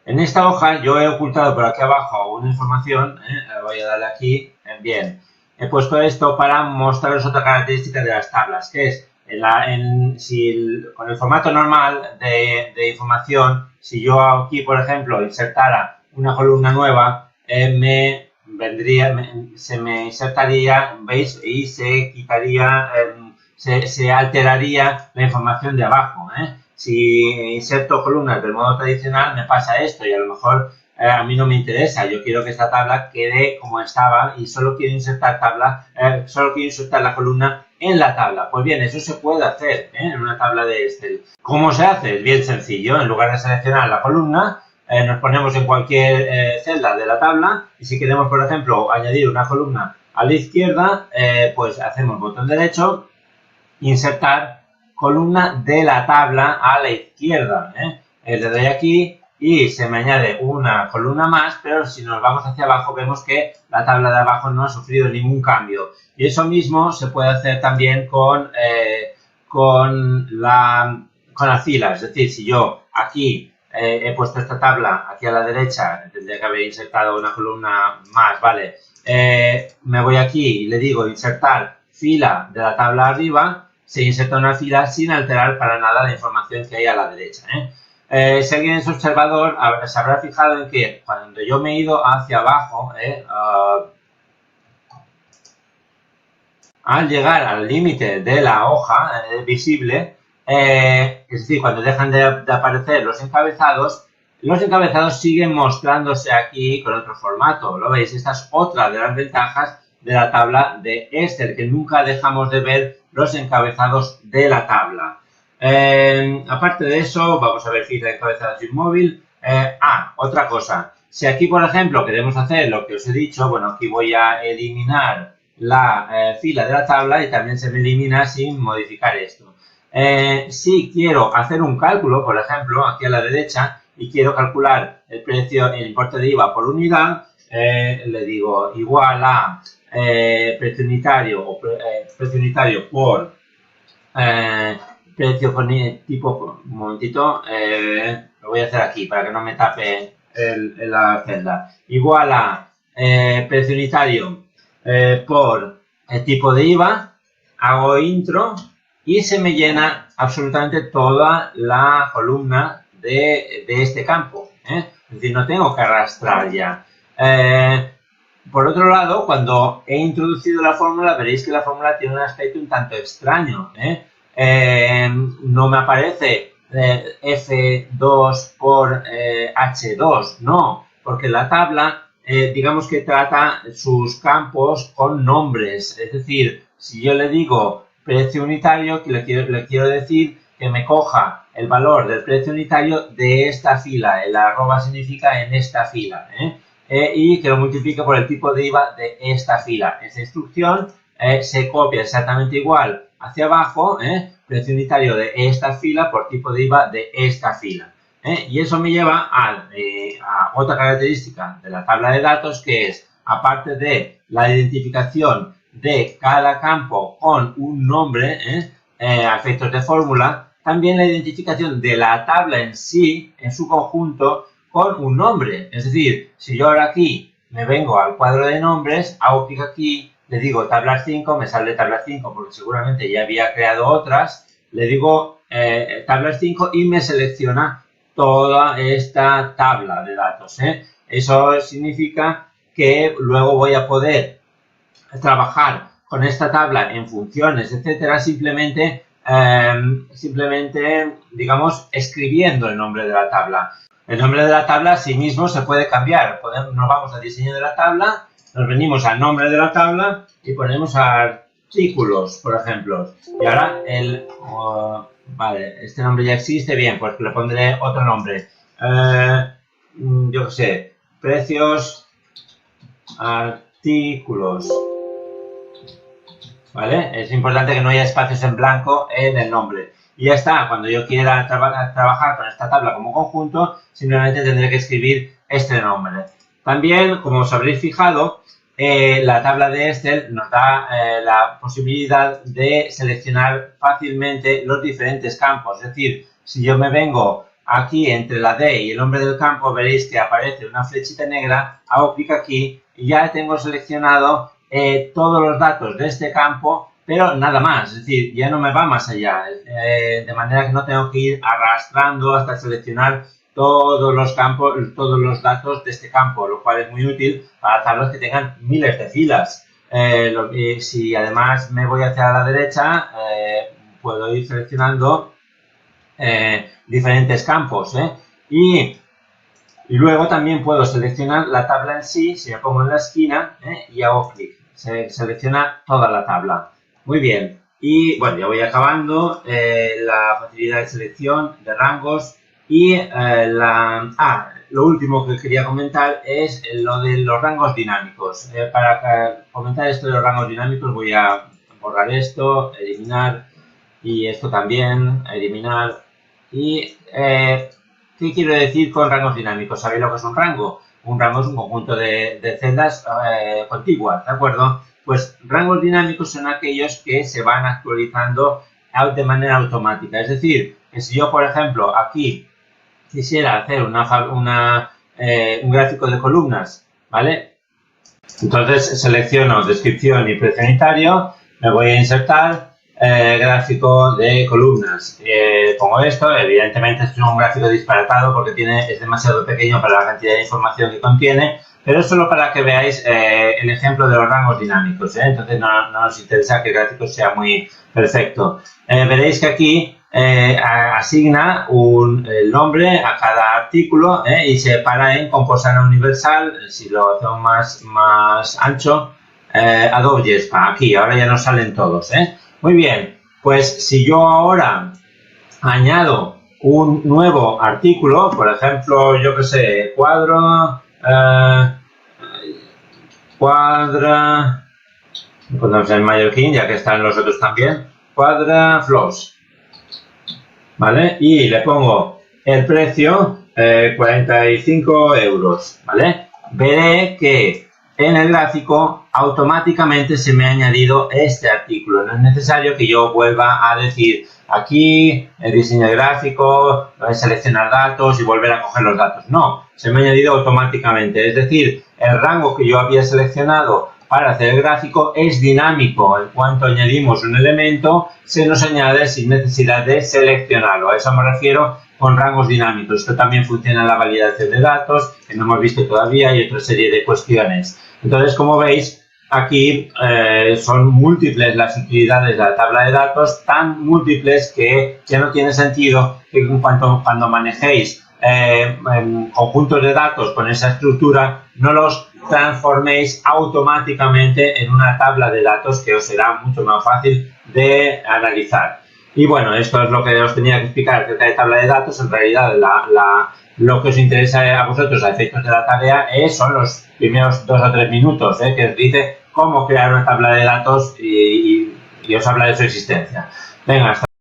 En esta hoja yo he ocultado por aquí abajo una información, voy a darle aquí, bien. He puesto esto para mostraros otra característica de las tablas, que es con el formato normal de información, si yo aquí, por ejemplo, insertara una columna nueva, se me insertaría, ¿veis? Y se quitaría, se alteraría la información de abajo, Si inserto columnas del modo tradicional, me pasa esto y a lo mejor a mí no me interesa. Yo quiero que esta tabla quede como estaba y solo quiero insertar la columna en la tabla. Pues bien, eso se puede hacer en una tabla de Excel. ¿Cómo se hace? Es bien sencillo. En lugar de seleccionar la columna, nos ponemos en cualquier celda de la tabla y si queremos, por ejemplo, añadir una columna a la izquierda, pues hacemos botón derecho, insertar columna de la tabla a la izquierda. Le doy aquí y se me añade una columna más, pero si nos vamos hacia abajo vemos que la tabla de abajo no ha sufrido ningún cambio. Y eso mismo se puede hacer también con las filas. Es decir, si yo aquí he puesto esta tabla aquí a la derecha, tendría que haber insertado una columna más, ¿vale? Me voy aquí y le digo insertar fila de la tabla arriba, se inserta una fila sin alterar para nada la información que hay a la derecha. Si alguien es observador, se habrá fijado en que cuando yo me he ido hacia abajo, al llegar al límite de la hoja visible, es decir, cuando dejan de aparecer los encabezados siguen mostrándose aquí con otro formato. ¿Lo veis? Esta es otra de las ventajas de la tabla de Excel, que nunca dejamos de ver los encabezados de la tabla. Aparte de eso, vamos a ver fila de encabezados inmóvil. Otra cosa. Si aquí, por ejemplo, queremos hacer lo que os he dicho, bueno, aquí voy a eliminar la fila de la tabla y también se me elimina sin modificar esto. Si quiero hacer un cálculo, por ejemplo, aquí a la derecha, y quiero calcular el precio, el importe de IVA por unidad, le digo igual a precio unitario por precio con tipo, un momentito, lo voy a hacer aquí para que no me tape la celda, igual a precio unitario por el tipo de IVA, hago intro y se me llena absolutamente toda la columna de este campo, Es decir, no tengo que arrastrar ya. Por otro lado, cuando he introducido la fórmula, veréis que la fórmula tiene un aspecto un tanto extraño. No me aparece F2 por H2, no, porque la tabla, digamos que trata sus campos con nombres. Es decir, si yo le digo precio unitario, le quiero decir que me coja el valor del precio unitario de esta fila. El arroba significa en esta fila, y que lo multiplique por el tipo de IVA de esta fila. Esta instrucción se copia exactamente igual hacia abajo, precio unitario de esta fila por tipo de IVA de esta fila. Y eso me lleva a otra característica de la tabla de datos, que es, aparte de la identificación de cada campo con un nombre, a efectos de fórmula, también la identificación de la tabla en sí, en su conjunto, con un nombre. Es decir, si yo ahora aquí me vengo al cuadro de nombres, hago clic aquí, le digo tablas 5, me sale tablas 5 porque seguramente ya había creado otras, le digo tablas 5 y me selecciona toda esta tabla de datos. Eso significa que luego voy a poder trabajar con esta tabla en funciones, etcétera, simplemente, digamos, escribiendo el nombre de la tabla. El nombre de la tabla, sí mismo, se puede cambiar. Nos vamos a diseño de la tabla, nos venimos al nombre de la tabla y ponemos artículos, por ejemplo. Y ahora vale, este nombre ya existe, bien, pues le pondré otro nombre. Yo qué sé, precios, artículos. ¿Vale? Es importante que no haya espacios en blanco en el nombre. Y ya está, cuando yo quiera trabajar con esta tabla como conjunto, simplemente tendré que escribir este nombre. También, como os habréis fijado, la tabla de Excel nos da la posibilidad de seleccionar fácilmente los diferentes campos. Es decir, si yo me vengo aquí entre la D y el nombre del campo veréis que aparece una flechita negra, hago clic aquí y ya tengo seleccionado todos los datos de este campo, pero nada más, es decir, ya no me va más allá, de manera que no tengo que ir arrastrando hasta seleccionar todos los campos, todos los datos de este campo, lo cual es muy útil para tablas que tengan miles de filas. Si además me voy hacia la derecha, puedo ir seleccionando diferentes campos, y luego también puedo seleccionar la tabla en sí, si me pongo en la esquina y hago clic, se selecciona toda la tabla. Muy bien, y bueno, ya voy acabando, la facilidad de selección de rangos y lo último que quería comentar es lo de los rangos dinámicos. Para comentar esto de los rangos dinámicos voy a borrar esto, eliminar y esto también, eliminar. Y ¿qué quiero decir con rangos dinámicos? ¿Sabéis lo que es un rango? Un rango es un conjunto de celdas contiguas, ¿de acuerdo? Pues rangos dinámicos son aquellos que se van actualizando de manera automática. Es decir, que si yo, por ejemplo, aquí quisiera hacer un gráfico de columnas, ¿vale? Entonces selecciono descripción y precio unitario, me voy a insertar gráfico de columnas. Pongo esto, evidentemente es un gráfico disparatado porque es demasiado pequeño para la cantidad de información que contiene, pero es solo para que veáis el ejemplo de los rangos dinámicos, entonces no nos interesa que el gráfico sea muy perfecto. Veréis que aquí asigna el nombre a cada artículo y se para en Composana Universal, si lo hacemos más ancho, Adobe Spa, aquí, ahora ya nos salen todos. Muy bien, pues si yo ahora añado un nuevo artículo, por ejemplo, yo que sé, cuadra, ponemos en mallorquín, ya que están los otros también, cuadra flows, ¿vale? Y le pongo el precio, 45 euros, ¿vale? Veré que en el gráfico automáticamente se me ha añadido este artículo. No es necesario que yo vuelva a decir aquí el diseño de gráfico, seleccionar datos y volver a coger los datos. No, se me ha añadido automáticamente. Es decir, el rango que yo había seleccionado para hacer el gráfico es dinámico. En cuanto añadimos un elemento, se nos añade sin necesidad de seleccionarlo. A eso me refiero con rangos dinámicos. Esto también funciona en la validación de datos, que no hemos visto todavía, y otra serie de cuestiones. Entonces, como veis, aquí son múltiples las utilidades de la tabla de datos, tan múltiples que ya no tiene sentido que cuando manejéis conjuntos de datos con esa estructura, no los transforméis automáticamente en una tabla de datos que os será mucho más fácil de analizar. Y bueno, esto es lo que os tenía que explicar acerca de tabla de datos. En realidad, lo que os interesa a vosotros a efectos de la tarea son los primeros 2 o 3 minutos, que os dice cómo crear una tabla de datos y os habla de su existencia. Venga, hasta